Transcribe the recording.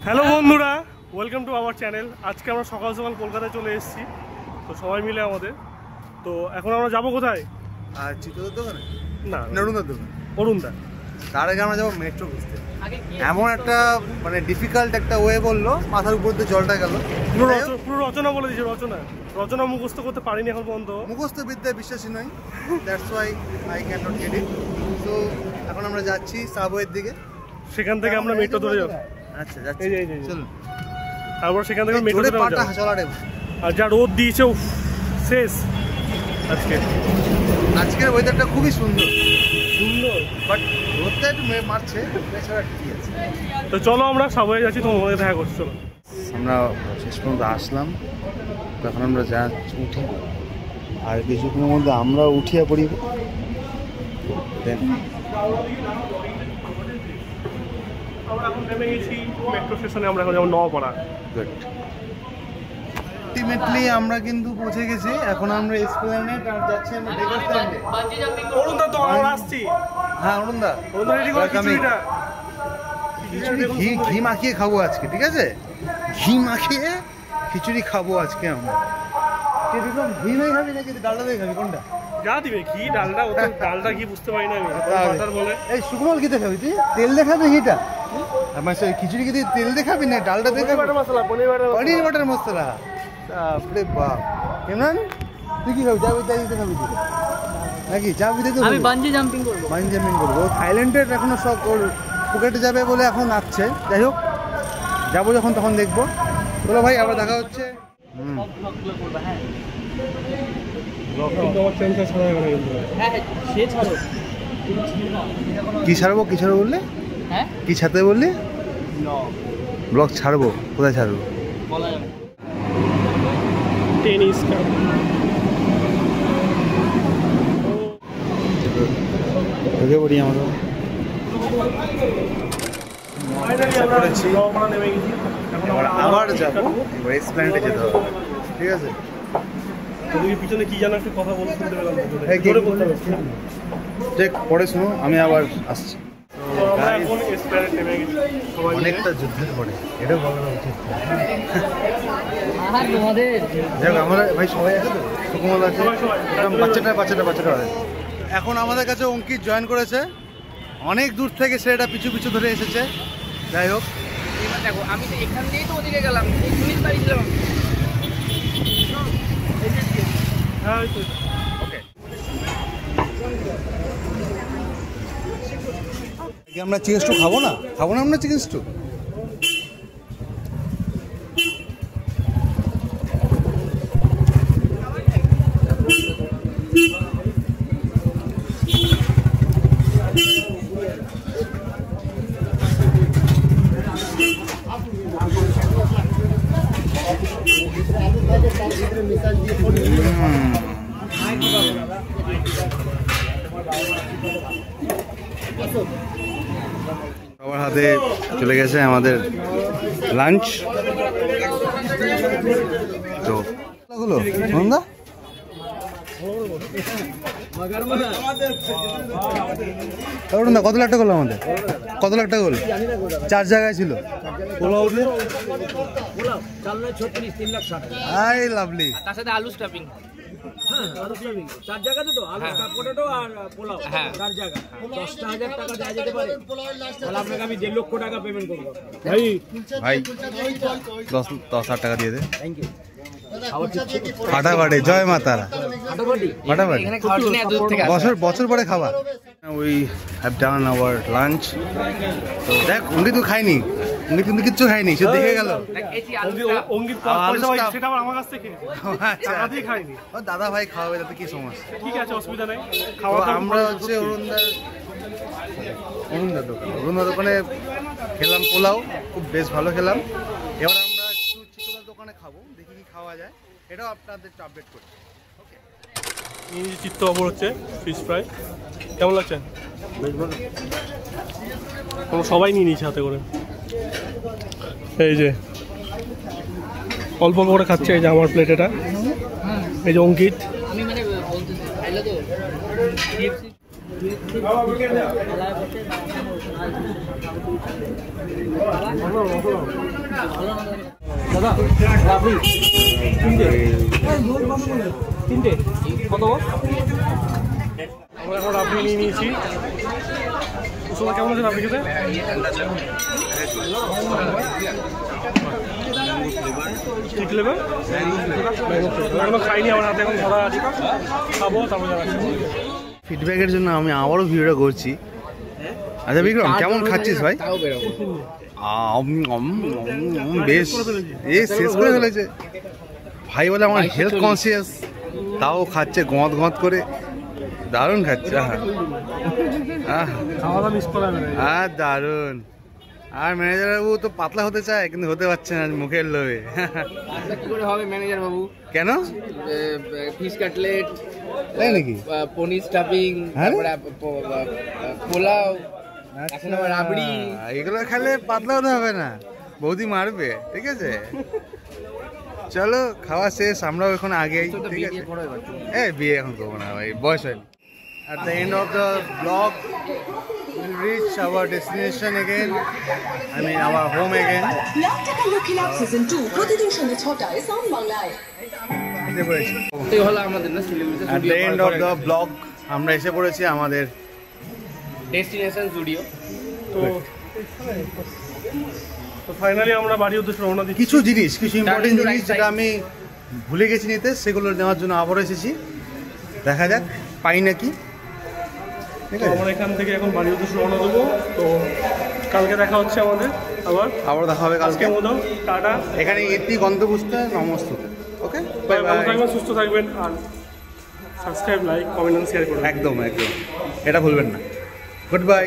Hello বন্ধুরা, welcome to our channel. আজকে আমরা সকাল সকাল কলকাতায় চলে এসেছি, তো সবাই মিলে আমাদের। তো এখন আমরা যাবো কোথায়? চিত্তদার দোকানে না, অরুণদার দোকানে। অরুণদা। তার আগে আমরা যাবো মেট্রো খুঁজতে। এমন একটা মানে ডিফিকাল্ট একটা ওয়ে বললো, মাথার উপর দিয়ে জলটা গেল। পুরো রচনা বলে দিয়েছে। রচনা মুখস্থ করতে পারিনি এখন পর্যন্ত। মুখস্থ বিদ্যায় বিশ্বাসী নই, that's why I can not get it. তো এখন আমরা যাচ্ছি সাবওয়ের দিকে, সেখান থেকে আমরা মেট্রো ধরে যাবো। আচ্ছা যাচ্ছি, চলুন। তারপর সেখান থেকে মেট্রো ধরে যাবো। আর যা রোদ দিয়েছে, শেষ। আজকের ওয়েদারটা খুবই সুন্দর, বাট রোদটা একটু মারছে, এছাড়া ঠিকই আছে। তো চলো আমরা সবাই যাচ্ছি, তোমার মধ্যে দেখা করছি। চলো, আমরা শেষ পর্যন্ত আসলাম। এখন আমরা যা উঠি, আর কিছুক্ষণের মধ্যে আমরা উঠিয়া পড়িব। দেন আমরা এখন নেমে গেছি মেট্রো স্টেশনে। আমরা এখন যাবো নওয়াপাড়া। গুড। আলটিমেটলি আমরা কিন্তু পৌঁছে গেছি। এখন আমরা এসপ্ল্যানেড আর যাচ্ছি আমরা বেকার স্ট্যান্ডে। অরুণদা, তো আমরা আসছি। হ্যাঁ অরুণদা, রেডি করে খিচুড়িটা। ঘি মাখিয়ে খাবো আজকে, ঠিক আছে? ঘি মাখিয়ে খিচুড়ি খাবো আজকে আমরা। ঘি নাই খাবি নাকি ডালটা দিয়ে খাবি, কোনটা? যা দিবে, ঘি ডালটা। ডালটা ঘি বুঝতে পারি না আমি। বলে এই শুকনো ঘিতে খাবি তুই? তেল দেখাবি ঘিটা? আমার সেই খিচুড়ি কি তেল দেখাবি না ডালটা দেখাবি? পনির বাটার মশলা। বাপরে বাপ। কেমন তুই কি খাবি? যাবি তাই দিতে খাবি তুই নাকি? যাবি দিতে? আমি বানজি জাম্পিং করবো। বানজি জাম্পিং করবো। থাইল্যান্ডের এখনো সব ওর ফুকেটে যাবে বলে এখন আসছে। যাই হোক, যাবো যখন তখন দেখবো। বলো ভাই, আবার দেখা হচ্ছে। কি ছাড়বো বললে? কি ছাড়তে বললি? ব্লগ ছাড়বো? কোথায় ছাড়বো? টেনিস ঢুকে পড়ি আমরা। আবার যাবো, এসপ্ল্যানেডে যেতে হবে, ঠিক আছে? পিছনে কি জানো একটা কথা বলতে শুনতে পেলাম। দেখ, পরে শোনো, আমি আবার আসছি। অনেকটা যুদ্ধের পরে এটা বলানো উচিত। দেখ আমরা ভাই সবাই আছে তো, সুকুমার আছে, বাচ্চাটা এখন আমাদের কাছে অঙ্কিত জয়েন করেছে। অনেক দূর থেকে সে এটা পিছু ধরে এসেছে। যাই হোক, দেখো আমি তো এখান দিয়েই তো ওদিকে গেলাম, 19 তারিখ ছিলাম। আমরা চিকেন স্টু খাবো না আমরা চিকেন স্টু? সবার হাতে চলে গেছে আমাদের লাঞ্চ। তো হলো নন্দা, কত লাখ টাকা হলো আমাদের? কত লাখ টাকা হলো? 4 জায়গায় ছিল। পোলাও উঠলে আই লাভলি, তার সাথে আলু স্টাফিং। আমি 1.5 লক্ষ টাকা পেমেন্ট করবো ভাই। 10,000 টাকা দিয়ে দে। ফাটাফাটি, জয় মাতারা। ফাটাফাটি, বছর পরে খাওয়া। We have done hour lunch. তো দেখ, অঙ্কিত তো খাইনি, অঙ্কিত কিন্তু কিচ্ছু খাইনি, সে দেখে গেল। দাদা ভাই খাওয়াবে, তাতে কি সমস্যা? ঠিক আছে, অসুবিধা নেই। আমরা হচ্ছে অরুণদার দোকানে খেলাম পোলাও, খুব বেশ ভালো খেলাম। এবার আমরা একটু চিত্তদার দোকানে খাবো, দেখি কি খাওয়া যায়, এটাও আপনাদের একটু আপডেট করছি। চিত্ত অপর হচ্ছে ফিশ ফ্রাই। কেমন লাগছে? সবাই নিয়ে নিয়েছে হাতে করে। এই যে অল্প অল্প করে খাচ্ছে। এই যে আমার প্লেট, এটা এই যে অঙ্কিত। আমি মানে বলতে খাইলে তো দাদা আপনি তিনটে কত? আমরা এখন আপনি নিয়ে নিয়েছি। কুসুমা কেমন আছেন আপনি খেতে? কি ফ্লেভার? এখনো খাইনি, আমার হাতে এখন ধরা আছে, খাবো তারপর জানাচ্ছি। ফিডব্যাকের জন্য আমি আবারও ভিডিওটা করছি। আচ্ছা বিক্রম, কেমন খাচ্ছিস ভাই? বেশ, শেষ করে ফেলেছে ভাই। বলে আমার হেলথ কনসিয়াস, তাও খাচ্ছে গঁত গঁত করে, দারুণ খাচ্ছে। হ্যাঁ দারুণ। আর ম্যানেজার বাবু তো পাতলা হতে চায় কিন্তু হতে পারছে না মুখের লোভে। কি করে হবে ম্যানেজার বাবু? কেন? ফিশ কাটলেট, তাই নাকি? পনির স্টাফিং, তারপরে পোলাও, এখন আবার রাবড়ি। এগুলো খেলে পাতলা হতে হবে না, বৌদি মারবে। ঠিক আছে, চলো খাওয়া শেষ, আমরাও এখন আগেই। ঠিক আছে, বিয়ে এখন করবো না ভাই, বয়স হয়নি। At the end of the vlog, we'll reach our destination again. I mean our home again. Lucky Luck Season 2 প্রতিদিন সন্ধ্যে 6টায় সাউন্ড বাংলায়। এই হলো আমাদের না সিলিগুড়িতে At the end of the vlog, আমরা এসে পড়েছি আমাদের ডেস্টিনেশন স্টুডিও। তো ফাইনালি আমরা বাড়ির উদ্দেশ্যে রওনা দিচ্ছি। কিছু ইম্পর্টেন্ট জিনিস যেটা আমি ভুলে গেছি নিতে, সেগুলো নেওয়ার জন্য আবার এসেছি। দেখা যাক পাই নাকি। ঠিক আছে, আমরা এখান থেকে এখন বাড়ির উদ্দেশ্যে রওনা দেবো। তো কালকে দেখা হচ্ছে আমাদের, আবার দেখা হবে কালকে। মতো টাটা। এখানে এটি গন্তব্যস্থ নমস্তে। ওকে, ভালো থাকবেন, সুস্থ থাকবেন, আর সাবস্ক্রাইব, লাইক, কমেন্ট, শেয়ার করবেন। একদম এটা ভুলবেন না। Good bye.